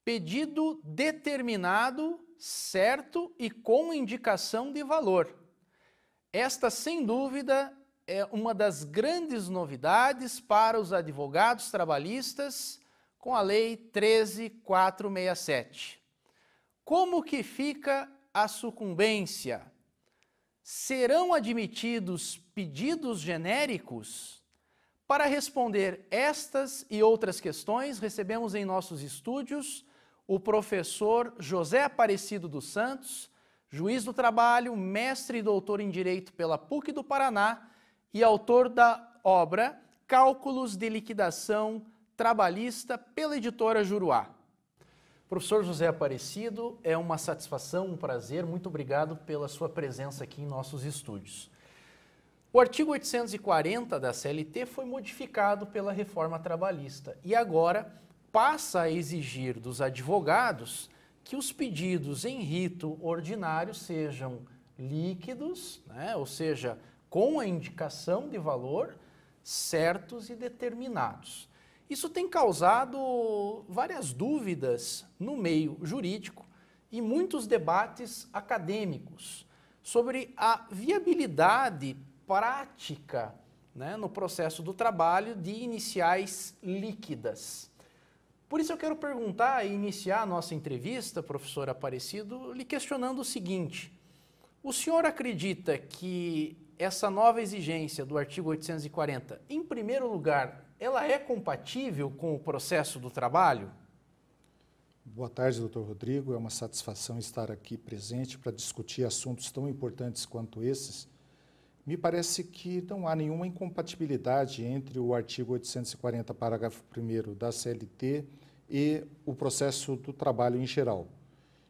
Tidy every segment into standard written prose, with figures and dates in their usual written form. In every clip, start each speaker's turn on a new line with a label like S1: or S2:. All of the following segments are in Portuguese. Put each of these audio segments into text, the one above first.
S1: Pedido determinado, certo e com indicação de valor. Esta, sem dúvida, é uma das grandes novidades para os advogados trabalhistas com a Lei 13.467. Como que fica a sucumbência? Serão admitidos pedidos genéricos? Para responder estas e outras questões, recebemos em nossos estúdios o professor José Aparecido dos Santos, juiz do trabalho, mestre e doutor em Direito pela PUC do Paraná e autor da obra Cálculos de Liquidação Trabalhista pela editora Juruá. Professor José Aparecido, é uma satisfação, um prazer, muito obrigado pela sua presença aqui em nossos estúdios. O artigo 840 da CLT foi modificado pela reforma trabalhista e agora passa a exigir dos advogados que os pedidos em rito ordinário sejam líquidos, ou seja, com a indicação de valor, certos e determinados. Isso tem causado várias dúvidas no meio jurídico e muitos debates acadêmicos sobre a viabilidade prática no processo do trabalho de iniciais líquidas. Por isso eu quero perguntar e iniciar a nossa entrevista, professor Aparecido, lhe questionando o seguinte: o senhor acredita que essa nova exigência do artigo 840, em primeiro lugar, ela é compatível com o processo do trabalho?
S2: Boa tarde, doutor Rodrigo. É uma satisfação estar aqui presente para discutir assuntos tão importantes quanto esses. Me parece que não há nenhuma incompatibilidade entre o artigo 840, parágrafo 1º da CLT e o processo do trabalho em geral.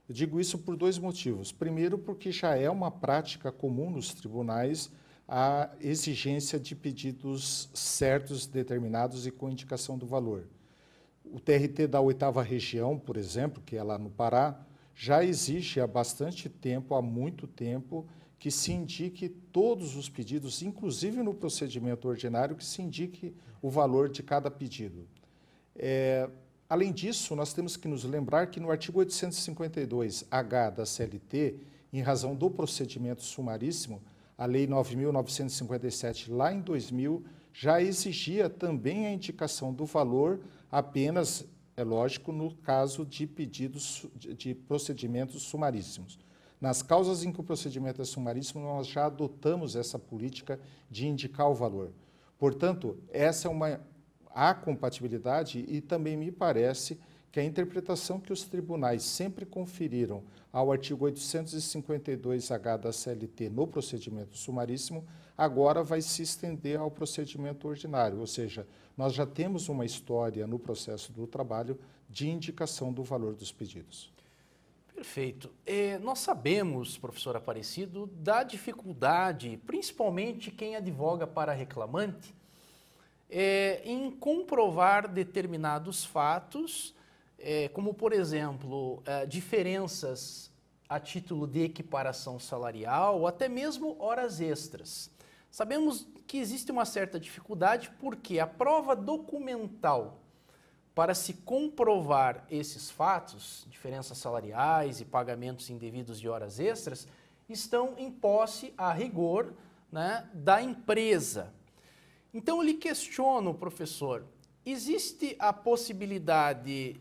S2: Eu digo isso por dois motivos. Primeiro, porque já é uma prática comum nos tribunais a exigência de pedidos certos, determinados e com indicação do valor. O TRT da 8ª Região, por exemplo, que é lá no Pará, já exige há bastante tempo, há muito tempo, que se indique todos os pedidos, inclusive no procedimento ordinário, que se indique o valor de cada pedido. Além disso, nós temos que nos lembrar que no artigo 852-H da CLT, em razão do procedimento sumaríssimo, a Lei 9.957, lá em 2000, já exigia também a indicação do valor apenas, é lógico, no caso de pedidos de procedimentos sumaríssimos. Nas causas em que o procedimento é sumaríssimo, nós já adotamos essa política de indicar o valor. Portanto, essa é há compatibilidade e também me parece que a interpretação que os tribunais sempre conferiram ao artigo 852-H da CLT no procedimento sumaríssimo, agora vai se estender ao procedimento ordinário, ou seja, nós já temos uma história no processo do trabalho de indicação do valor dos pedidos.
S1: Perfeito. Nós sabemos, professor Aparecido, da dificuldade, principalmente quem advoga para reclamante, em comprovar determinados fatos, como, por exemplo, diferenças a título de equiparação salarial ou até mesmo horas extras. Sabemos que existe uma certa dificuldade porque a prova documental para se comprovar esses fatos, diferenças salariais e pagamentos indevidos de horas extras, estão em posse, a rigor, da empresa. Então, eu lhe questiono, professor, existe a possibilidade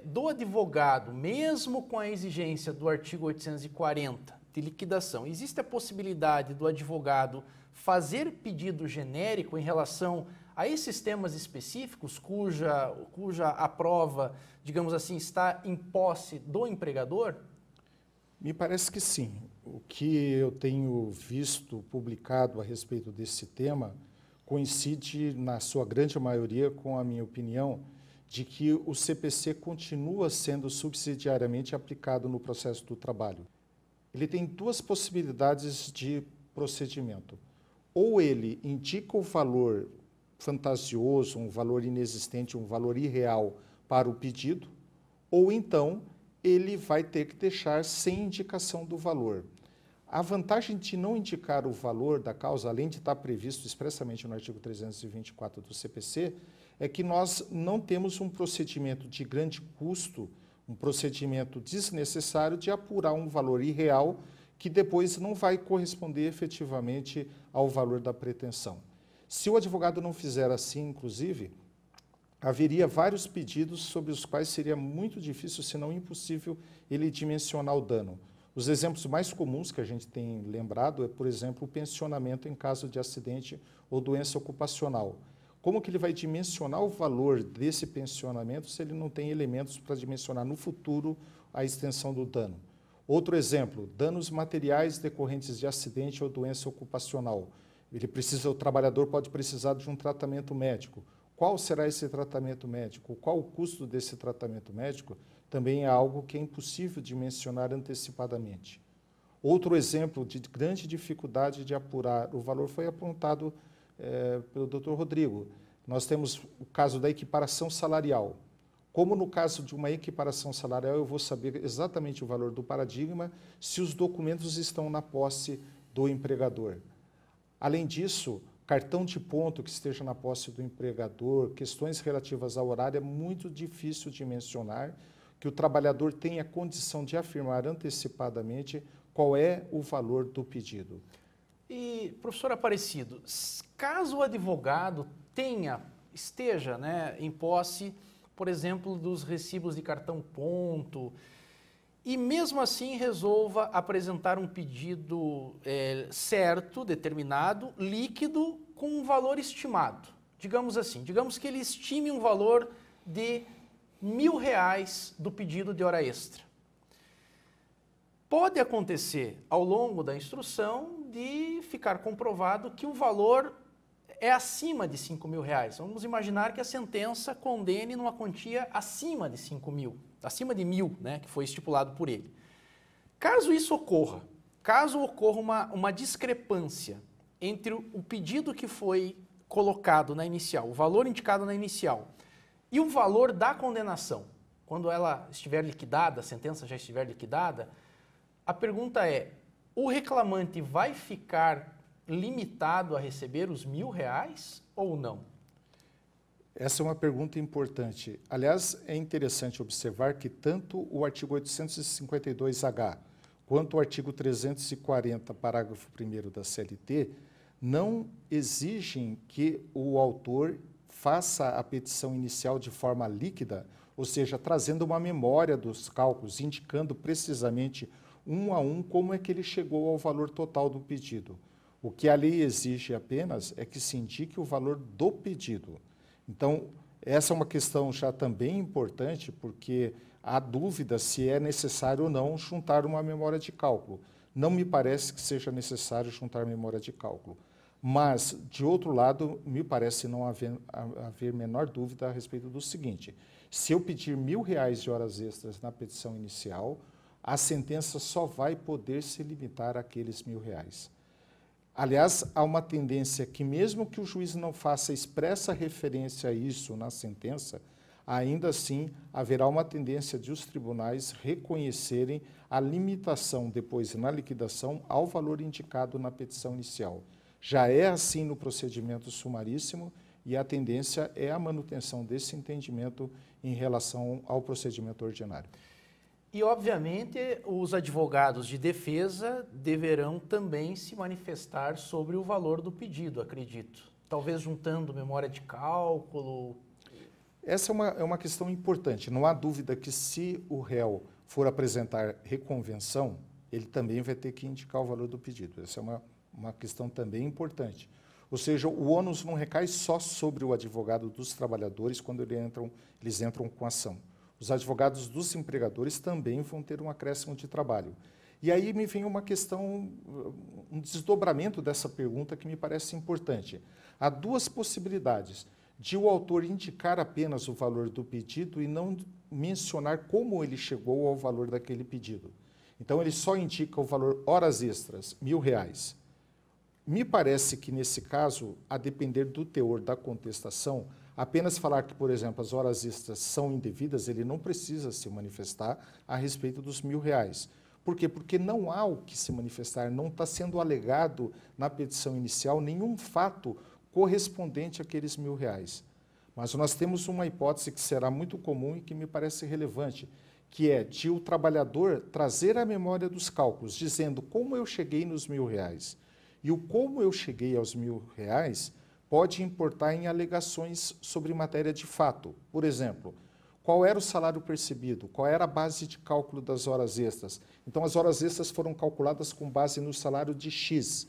S1: do advogado, mesmo com a exigência do artigo 840 de liquidação, existe a possibilidade do advogado fazer pedido genérico em relação a esses temas específicos cuja a prova, digamos assim, está em posse do empregador?
S2: Me parece que sim. O que eu tenho visto publicado a respeito desse tema coincide, na sua grande maioria, com a minha opinião, de que o CPC continua sendo subsidiariamente aplicado no processo do trabalho. Ele tem duas possibilidades de procedimento. Ou ele indica o valor fantasioso, um valor inexistente, um valor irreal para o pedido, ou então ele vai ter que deixar sem indicação do valor. A vantagem de não indicar o valor da causa, além de estar previsto expressamente no artigo 324 do CPC, é que nós não temos um procedimento de grande custo um procedimento desnecessário de apurar um valor irreal que depois não vai corresponder efetivamente ao valor da pretensão. Se o advogado não fizer assim, inclusive, haveria vários pedidos sobre os quais seria muito difícil, se não impossível, ele dimensionar o dano. Os exemplos mais comuns que a gente tem lembrado é, por exemplo, o pensionamento em caso de acidente ou doença ocupacional. Como que ele vai dimensionar o valor desse pensionamento se ele não tem elementos para dimensionar no futuro a extensão do dano? Outro exemplo, danos materiais decorrentes de acidente ou doença ocupacional. O trabalhador pode precisar de um tratamento médico. Qual será esse tratamento médico? Qual o custo desse tratamento médico? Também é algo que é impossível de mencionar antecipadamente. Outro exemplo de grande dificuldade de apurar o valor foi apontado pelo Dr. Rodrigo. Nós temos o caso da equiparação salarial. Como no caso de uma equiparação salarial, eu vou saber exatamente o valor do paradigma se os documentos estão na posse do empregador. Além disso, cartão de ponto que esteja na posse do empregador, questões relativas ao horário, é muito difícil de mencionar que o trabalhador tenha condição de afirmar antecipadamente qual é o valor do pedido.
S1: E, professor Aparecido, caso o advogado esteja, né, em posse, por exemplo, dos recibos de cartão ponto, e mesmo assim resolva apresentar um pedido certo, determinado, líquido, com um valor estimado. Digamos assim, digamos que ele estime um valor de R$1.000 do pedido de hora extra. Pode acontecer, ao longo da instrução, de ficar comprovado que o valor é acima de R$5.000. Vamos imaginar que a sentença condene numa quantia acima de 5.000, acima de 1.000, né, que foi estipulado por ele. Caso isso ocorra, caso ocorra uma discrepância entre o pedido que foi colocado na inicial, o valor indicado na inicial, e o valor da condenação, quando ela estiver liquidada, a sentença já estiver liquidada, a pergunta é, o reclamante vai ficar limitado a receber os R$1.000 ou não?
S2: Essa é uma pergunta importante. Aliás, é interessante observar que tanto o artigo 852-H quanto o artigo 340, parágrafo 1º da CLT, não exigem que o autor faça a petição inicial de forma líquida, ou seja, trazendo uma memória dos cálculos, indicando precisamente um a um como é que ele chegou ao valor total do pedido. O que a lei exige apenas é que se indique o valor do pedido. Então, essa é uma questão já também importante, porque há dúvida se é necessário ou não juntar uma memória de cálculo. Não me parece que seja necessário juntar memória de cálculo. Mas, de outro lado, me parece não haver menor dúvida a respeito do seguinte: se eu pedir R$1.000 de horas extras na petição inicial, a sentença só vai poder se limitar àqueles R$1.000. Aliás, há uma tendência que, mesmo que o juiz não faça expressa referência a isso na sentença, ainda assim haverá uma tendência de os tribunais reconhecerem a limitação depois na liquidação ao valor indicado na petição inicial. Já é assim no procedimento sumaríssimo e a tendência é a manutenção desse entendimento em relação ao procedimento ordinário.
S1: E, obviamente, os advogados de defesa deverão também se manifestar sobre o valor do pedido, acredito. Talvez juntando memória de cálculo.
S2: Essa é uma questão importante. Não há dúvida que, se o réu for apresentar reconvenção, ele também vai ter que indicar o valor do pedido. Essa é uma questão também importante. Ou seja, o ônus não recai só sobre o advogado dos trabalhadores quando eles entram com ação. Os advogados dos empregadores também vão ter um acréscimo de trabalho. E aí me vem uma questão, um desdobramento dessa pergunta que me parece importante. Há duas possibilidades: de o autor indicar apenas o valor do pedido e não mencionar como ele chegou ao valor daquele pedido. Então, ele só indica o valor horas extras, R$1.000. Me parece que, nesse caso, a depender do teor da contestação, apenas falar que, por exemplo, as horas extras são indevidas, ele não precisa se manifestar a respeito dos R$1.000. Por quê? Porque não há o que se manifestar, não está sendo alegado na petição inicial nenhum fato correspondente àqueles R$1.000. Mas nós temos uma hipótese que será muito comum e que me parece relevante, que é de o trabalhador trazer a memória dos cálculos, dizendo como eu cheguei nos R$ 1.000. E o como eu cheguei aos R$ 1.000 pode importar em alegações sobre matéria de fato. Por exemplo, qual era o salário percebido? Qual era a base de cálculo das horas extras? Então, as horas extras foram calculadas com base no salário de X.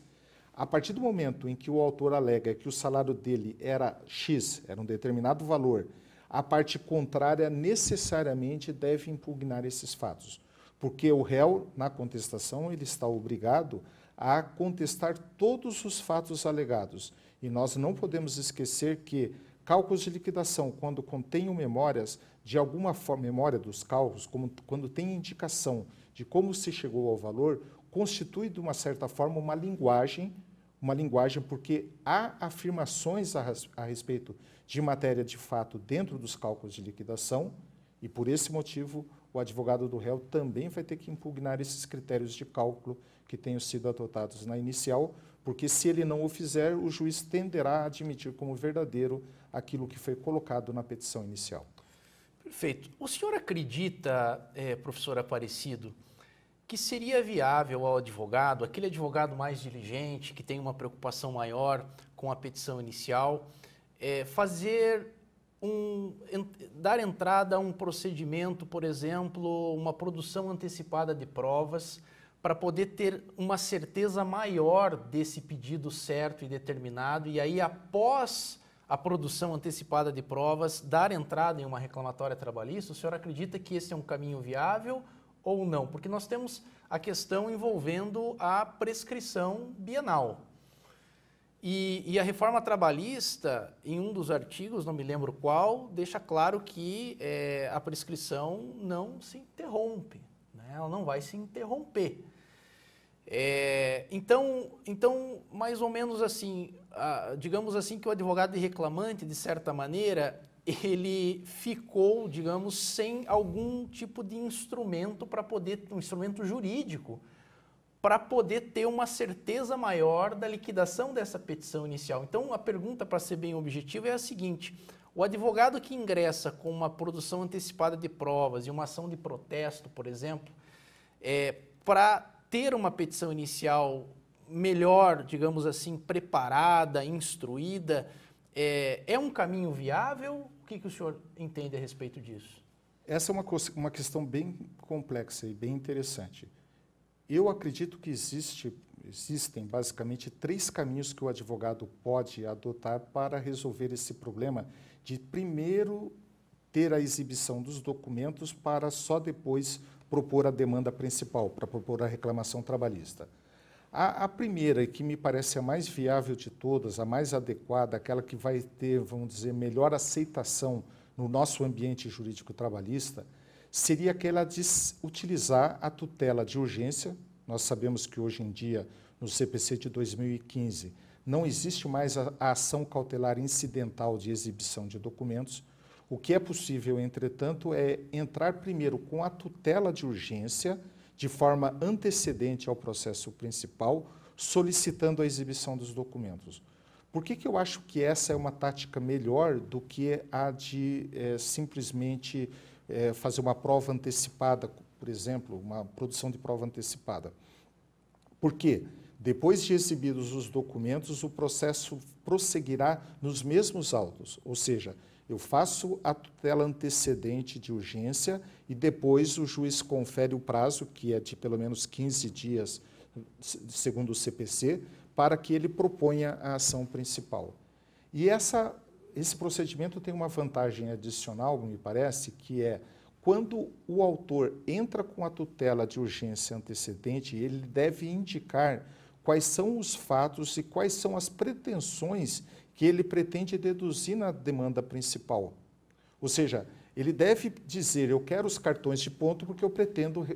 S2: A partir do momento em que o autor alega que o salário dele era X, era um determinado valor, a parte contrária necessariamente deve impugnar esses fatos, porque o réu, na contestação, ele está obrigado a contestar todos os fatos alegados. E nós não podemos esquecer que cálculos de liquidação, quando contenham memórias, de alguma forma, memória dos cálculos, quando tem indicação de como se chegou ao valor, constitui, de uma certa forma, uma linguagem porque há afirmações a respeito de matéria de fato dentro dos cálculos de liquidação, e por esse motivo o advogado do réu também vai ter que impugnar esses critérios de cálculo que tenham sido adotados na inicial, porque se ele não o fizer, o juiz tenderá a admitir como verdadeiro aquilo que foi colocado na petição inicial.
S1: Perfeito. O senhor acredita, professor Aparecido, que seria viável ao advogado, aquele advogado mais diligente, que tem uma preocupação maior com a petição inicial, dar entrada a um procedimento, por exemplo, uma produção antecipada de provas, para poder ter uma certeza maior desse pedido certo e determinado, e aí, após a produção antecipada de provas, dar entrada em uma reclamatória trabalhista? O senhor acredita que esse é um caminho viável ou não? Porque nós temos a questão envolvendo a prescrição bienal. E a reforma trabalhista, em um dos artigos, não me lembro qual, deixa claro que a prescrição não se interrompe, né? Ela não vai se interromper. Então, mais ou menos assim, digamos assim que o advogado de reclamante, de certa maneira, ele ficou, digamos, sem algum tipo de instrumento para poder, um instrumento jurídico, para poder ter uma certeza maior da liquidação dessa petição inicial. Então, a pergunta, para ser bem objetiva, é a seguinte: o advogado que ingressa com uma produção antecipada de provas e uma ação de protesto, por exemplo, para ter uma petição inicial melhor, digamos assim, preparada, instruída, é um caminho viável? O que o senhor entende a respeito disso?
S2: Essa é uma questão bem complexa e bem interessante. Eu acredito que existem basicamente 3 caminhos que o advogado pode adotar para resolver esse problema de, primeiro, ter a exibição dos documentos para só depois propor a demanda principal, para propor a reclamação trabalhista. A primeira, e que me parece a mais viável de todas, a mais adequada, aquela que vai ter, vamos dizer, melhor aceitação no nosso ambiente jurídico trabalhista, seria aquela de utilizar a tutela de urgência. Nós sabemos que hoje em dia, no CPC de 2015, não existe mais a ação cautelar incidental de exibição de documentos. O que é possível, entretanto, é entrar primeiro com a tutela de urgência, de forma antecedente ao processo principal, solicitando a exibição dos documentos. Por que eu acho que essa é uma tática melhor do que a de simplesmente fazer uma prova antecipada, por exemplo, uma produção de prova antecipada? Porque depois de exibidos os documentos, o processo prosseguirá nos mesmos autos, ou seja, eu faço a tutela antecedente de urgência e depois o juiz confere o prazo, que é de pelo menos 15 dias, segundo o CPC, para que ele proponha a ação principal. E esse procedimento tem uma vantagem adicional, me parece, que é quando o autor entra com a tutela de urgência antecedente, ele deve indicar quais são os fatos e quais são as pretensões que ele pretende deduzir na demanda principal. Ou seja, ele deve dizer: eu quero os cartões de ponto porque eu pretendo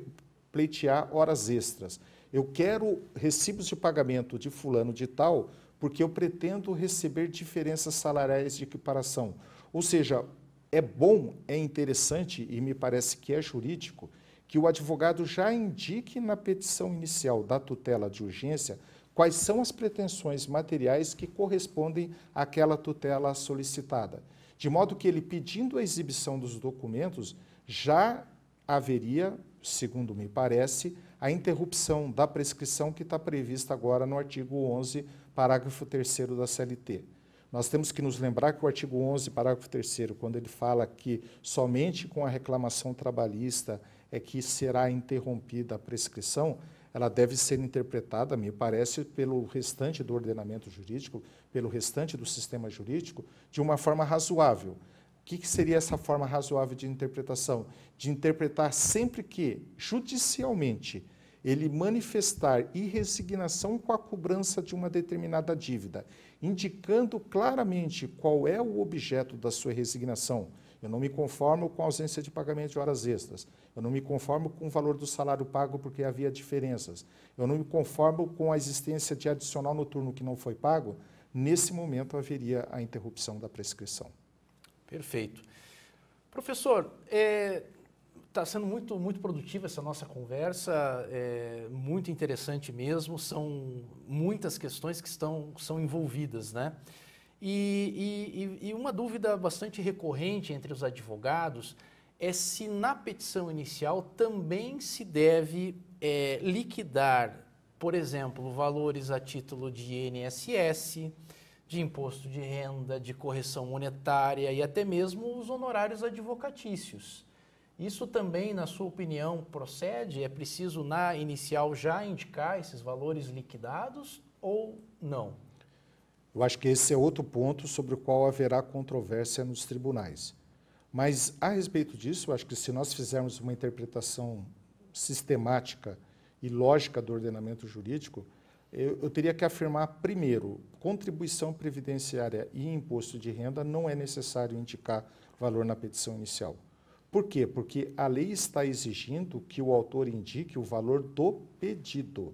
S2: pleitear horas extras. Eu quero recibos de pagamento de fulano de tal porque eu pretendo receber diferenças salariais de equiparação. Ou seja, é bom, é interessante e me parece que é jurídico que o advogado já indique na petição inicial da tutela de urgência quais são as pretensões materiais que correspondem àquela tutela solicitada. De modo que ele, pedindo a exibição dos documentos, já haveria, segundo me parece, a interrupção da prescrição que está prevista agora no artigo 11, parágrafo 3º da CLT. Nós temos que nos lembrar que o artigo 11, parágrafo 3º, quando ele fala que somente com a reclamação trabalhista é que será interrompida a prescrição, ela deve ser interpretada, me parece, pelo restante do ordenamento jurídico, pelo restante do sistema jurídico, de uma forma razoável. O que seria essa forma razoável de interpretação? De interpretar sempre que, judicialmente, ele manifestar irresignação com a cobrança de uma determinada dívida, indicando claramente qual é o objeto da sua resignação. Eu não me conformo com a ausência de pagamento de horas extras. Eu não me conformo com o valor do salário pago porque havia diferenças. Eu não me conformo com a existência de adicional noturno que não foi pago. Nesse momento haveria a interrupção da prescrição.
S1: Perfeito. Professor, está sendo muito produtiva essa nossa conversa, muito interessante mesmo, são muitas questões que são envolvidas, né? E uma dúvida bastante recorrente entre os advogados é se na petição inicial também se deve liquidar, por exemplo, valores a título de INSS, de imposto de renda, de correção monetária e até mesmo os honorários advocatícios. Isso também, na sua opinião, procede? É preciso, na inicial, já indicar esses valores liquidados ou não?
S2: Eu acho que esse é outro ponto sobre o qual haverá controvérsia nos tribunais. Mas, a respeito disso, eu acho que se nós fizermos uma interpretação sistemática e lógica do ordenamento jurídico, eu teria que afirmar, primeiro, contribuição previdenciária e imposto de renda não é necessário indicar valor na petição inicial. Por quê? Porque a lei está exigindo que o autor indique o valor do pedido.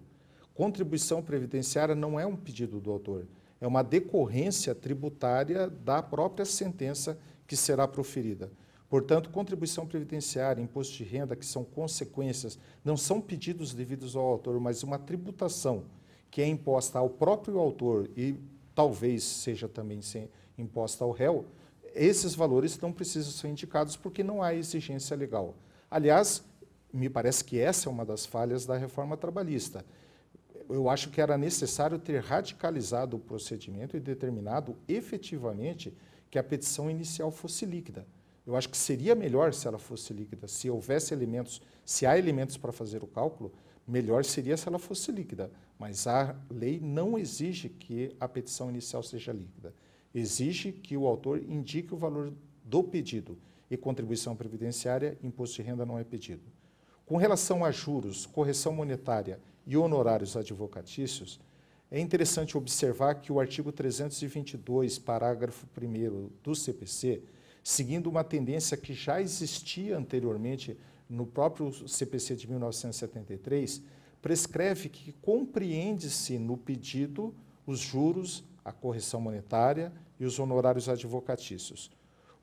S2: Contribuição previdenciária não é um pedido do autor, é uma decorrência tributária da própria sentença que será proferida. Portanto, contribuição previdenciária, imposto de renda, que são consequências, não são pedidos devidos ao autor, mas uma tributação que é imposta ao próprio autor e talvez seja também imposta ao réu, esses valores não precisam ser indicados porque não há exigência legal. Aliás, me parece que essa é uma das falhas da reforma trabalhista. Eu acho que era necessário ter radicalizado o procedimento e determinado efetivamente que a petição inicial fosse líquida. Eu acho que seria melhor se ela fosse líquida. Se houvesse elementos, se há elementos para fazer o cálculo, melhor seria se ela fosse líquida. Mas a lei não exige que a petição inicial seja líquida. Exige que o autor indique o valor do pedido. E contribuição previdenciária, imposto de renda não é pedido. Com relação a juros, correção monetária e honorários advocatícios, é interessante observar que o artigo 322, parágrafo 1º do CPC, seguindo uma tendência que já existia anteriormente no próprio CPC de 1973, prescreve que compreende-se no pedido os juros, a correção monetária e os honorários advocatícios.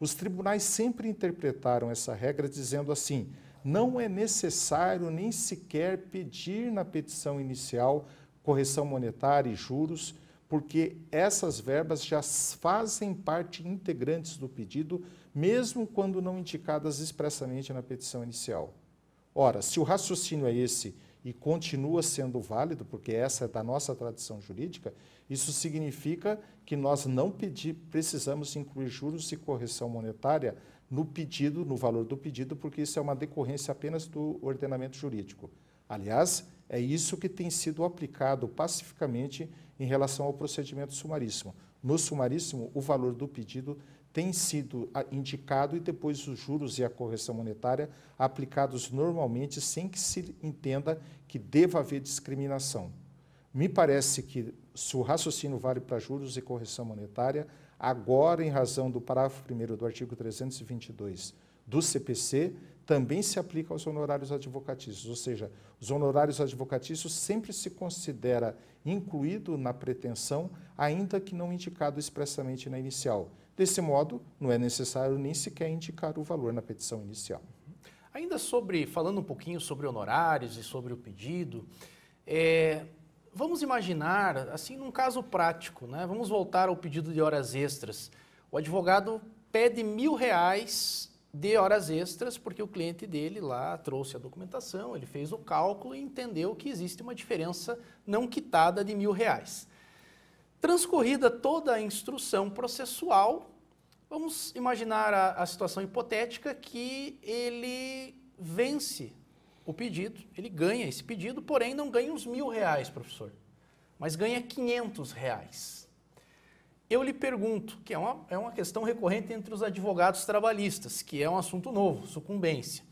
S2: Os tribunais sempre interpretaram essa regra dizendo assim: não é necessário nem sequer pedir na petição inicial correção monetária e juros, porque essas verbas já fazem parte integrantes do pedido, mesmo quando não indicadas expressamente na petição inicial. Ora, se o raciocínio é esse e continua sendo válido, porque essa é da nossa tradição jurídica, isso significa que nós não precisamos incluir juros e correção monetária no pedido, no valor do pedido, porque isso é uma decorrência apenas do ordenamento jurídico. Aliás, é isso que tem sido aplicado pacificamente em relação ao procedimento sumaríssimo. No sumaríssimo, o valor do pedido tem sido indicado e depois os juros e a correção monetária aplicados normalmente sem que se entenda que deva haver discriminação. Me parece que, se o raciocínio vale para juros e correção monetária, agora, em razão do parágrafo 1º do artigo 322 do CPC, também se aplica aos honorários advocatícios, ou seja, os honorários advocatícios sempre se considera incluído na pretensão, ainda que não indicado expressamente na inicial. Desse modo, não é necessário nem sequer indicar o valor na petição inicial.
S1: Ainda falando um pouquinho sobre honorários e sobre o pedido, vamos imaginar, assim, num caso prático, né? Vamos voltar ao pedido de horas extras. O advogado pede R$1.000 de horas extras, porque o cliente dele lá trouxe a documentação, ele fez o cálculo e entendeu que existe uma diferença não quitada de R$1.000. Transcorrida toda a instrução processual, vamos imaginar a situação hipotética que ele vence o pedido, ele ganha esse pedido, porém não ganha os R$1.000, professor, mas ganha R$500. Eu lhe pergunto, que é uma questão recorrente entre os advogados trabalhistas, que é um assunto novo, sucumbência.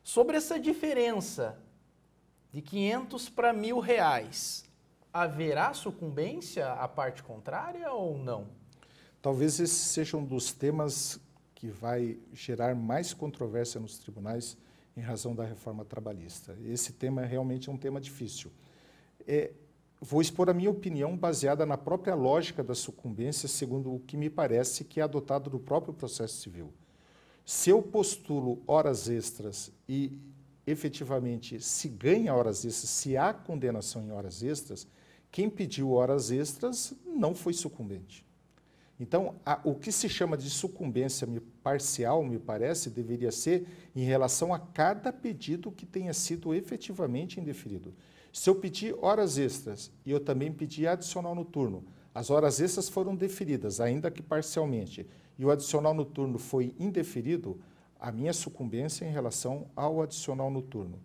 S1: Sobre essa diferença de R$500 para R$1.000, haverá sucumbência à parte contrária ou não?
S2: Talvez esse seja um dos temas que vai gerar mais controvérsia nos tribunais em razão da reforma trabalhista. Esse tema realmente é um tema difícil. Vou expor a minha opinião baseada na própria lógica da sucumbência, segundo o que me parece que é adotado no próprio processo civil. Se eu postulo horas extras e, efetivamente, se ganha horas extras, se há condenação em horas extras, quem pediu horas extras não foi sucumbente. Então, o que se chama de sucumbência parcial, me parece, deveria ser em relação a cada pedido que tenha sido efetivamente indeferido. Se eu pedir horas extras e eu também pedi adicional noturno, as horas extras foram deferidas, ainda que parcialmente, e o adicional noturno foi indeferido, a minha sucumbência é em relação ao adicional noturno.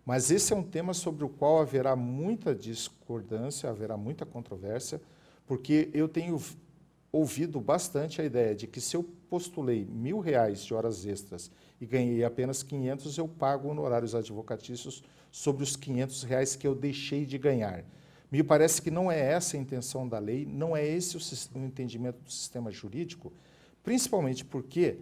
S2: Mas esse é um tema sobre o qual haverá muita discordância, haverá muita controvérsia, porque eu tenho ouvido bastante a ideia de que se eu postulei R$1.000 de horas extras e ganhei apenas 500, eu pago honorários advocatícios sobre os R$500 que eu deixei de ganhar. Me parece que não é essa a intenção da lei, não é esse o entendimento do sistema jurídico, principalmente porque,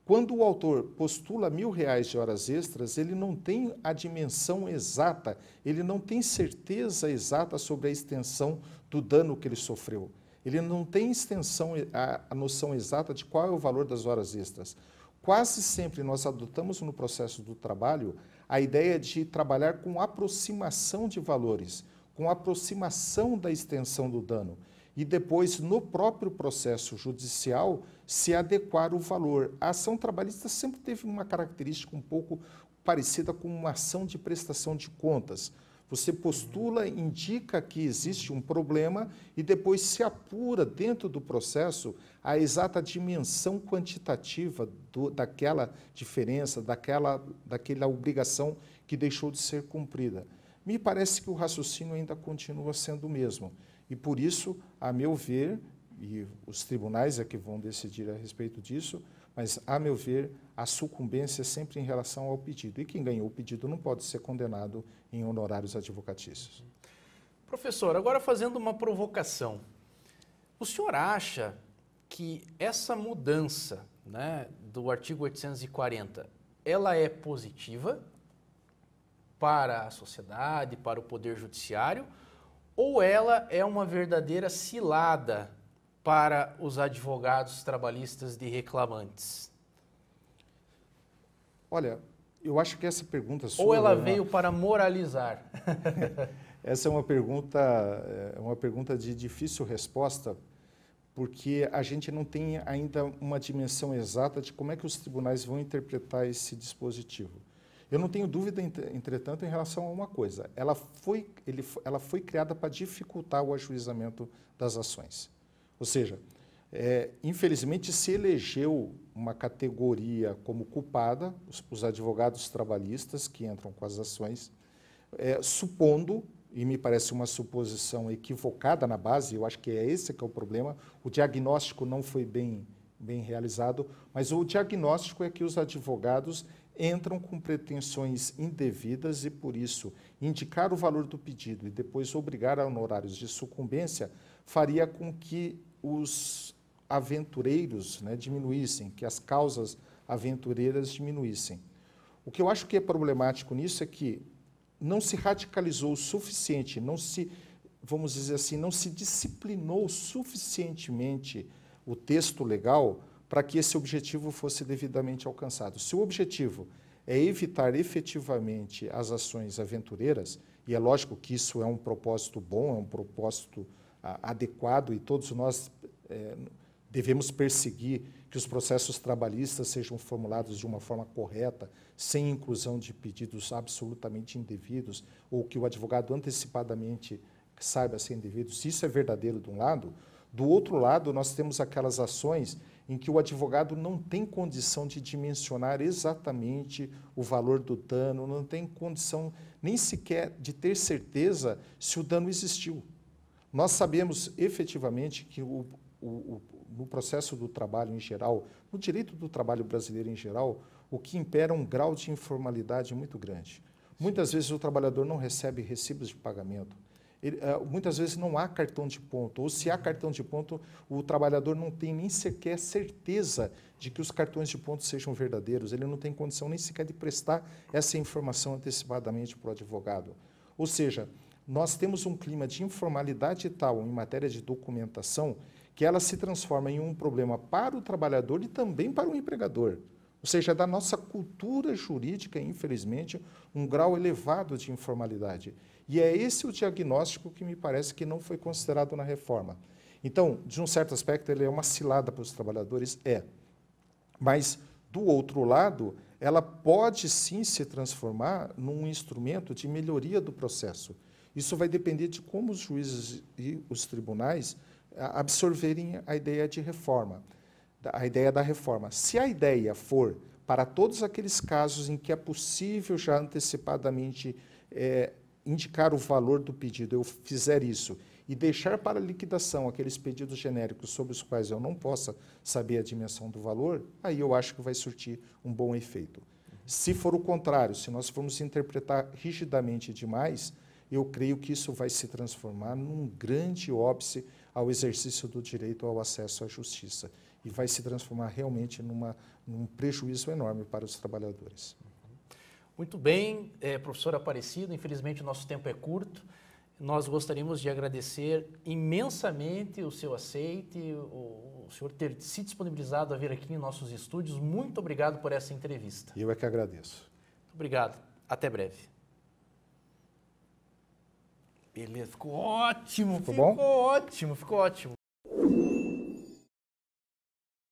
S2: quando o autor postula R$1.000 de horas extras, ele não tem a dimensão exata, ele não tem certeza exata sobre a extensão do dano que ele sofreu. Ele não tem a noção exata de qual é o valor das horas extras. Quase sempre nós adotamos no processo do trabalho a ideia de trabalhar com aproximação de valores, com aproximação da extensão do dano, e depois, no próprio processo judicial, se adequar o valor. A ação trabalhista sempre teve uma característica um pouco parecida com uma ação de prestação de contas. Você postula, indica que existe um problema e depois se apura dentro do processo a exata dimensão quantitativa daquela diferença, daquela obrigação que deixou de ser cumprida. Me parece que o raciocínio ainda continua sendo o mesmo. E por isso, a meu ver, e os tribunais é que vão decidir a respeito disso, mas, a meu ver, a sucumbência é sempre em relação ao pedido. E quem ganhou o pedido não pode ser condenado em honorários advocatícios.
S1: Professor, agora fazendo uma provocação. O senhor acha que essa mudança, né, do artigo 840, ela é positiva para a sociedade, para o Poder Judiciário, ou ela é uma verdadeira cilada para os advogados trabalhistas de reclamantes?
S2: Olha, eu acho que essa pergunta sua...
S1: Ou ela veio para moralizar?
S2: Essa é uma pergunta de difícil resposta, porque a gente não tem ainda uma dimensão exata de como é que os tribunais vão interpretar esse dispositivo. Eu não tenho dúvida, entretanto, em relação a uma coisa. Ela foi criada para dificultar o ajuizamento das ações. Ou seja, infelizmente se elegeu uma categoria como culpada, os advogados trabalhistas que entram com as ações, supondo, e me parece uma suposição equivocada na base, eu acho que é esse que é o problema, o diagnóstico não foi bem realizado, mas o diagnóstico é que os advogados entram com pretensões indevidas e, por isso, indicar o valor do pedido e depois obrigar a honorários de sucumbência faria com que os aventureiros, né, diminuíssem, que as causas aventureiras diminuíssem. O que eu acho que é problemático nisso é que não se radicalizou o suficiente, vamos dizer assim, não se disciplinou suficientemente o texto legal para que esse objetivo fosse devidamente alcançado. Se o objetivo é evitar efetivamente as ações aventureiras, e é lógico que isso é um propósito bom, é um propósito adequado, e todos nós devemos perseguir que os processos trabalhistas sejam formulados de uma forma correta, sem inclusão de pedidos absolutamente indevidos, ou que o advogado antecipadamente saiba ser indevido. Se isso é verdadeiro de um lado, do outro lado nós temos aquelas ações em que o advogado não tem condição de dimensionar exatamente o valor do dano, não tem condição nem sequer de ter certeza se o dano existiu. Nós sabemos efetivamente que no processo do trabalho em geral, no direito do trabalho brasileiro em geral, o que impera é um grau de informalidade muito grande. Muitas vezes o trabalhador não recebe recibos de pagamento. Muitas vezes não há cartão de ponto, ou se há cartão de ponto, o trabalhador não tem nem sequer certeza de que os cartões de ponto sejam verdadeiros, ele não tem condição nem sequer de prestar essa informação antecipadamente para o advogado. Ou seja, nós temos um clima de informalidade tal em matéria de documentação que ela se transforma em um problema para o trabalhador e também para o empregador. Ou seja, da nossa cultura jurídica, infelizmente, um grau elevado de informalidade. E é esse o diagnóstico que me parece que não foi considerado na reforma. Então, de um certo aspecto, ele é uma cilada para os trabalhadores? É. Mas, do outro lado, ela pode sim se transformar num instrumento de melhoria do processo. Isso vai depender de como os juízes e os tribunais absorverem a ideia de reforma, a ideia da reforma. Se a ideia for para todos aqueles casos em que é possível já antecipadamente indicar o valor do pedido, eu fizer isso, e deixar para liquidação aqueles pedidos genéricos sobre os quais eu não possa saber a dimensão do valor, aí eu acho que vai surtir um bom efeito. Se for o contrário, se nós formos interpretar rigidamente demais, eu creio que isso vai se transformar num grande óbice ao exercício do direito ao acesso à justiça e vai se transformar realmente num prejuízo enorme para os trabalhadores.
S1: Muito bem, professor Aparecido, infelizmente o nosso tempo é curto. Nós gostaríamos de agradecer imensamente o seu aceite, o senhor ter se disponibilizado a vir aqui em nossos estúdios. Muito obrigado por essa entrevista.
S2: Eu é que agradeço.
S1: Obrigado. Até breve. Beleza, ficou ótimo.
S2: Ficou bom?
S1: Ficou ótimo, ficou ótimo.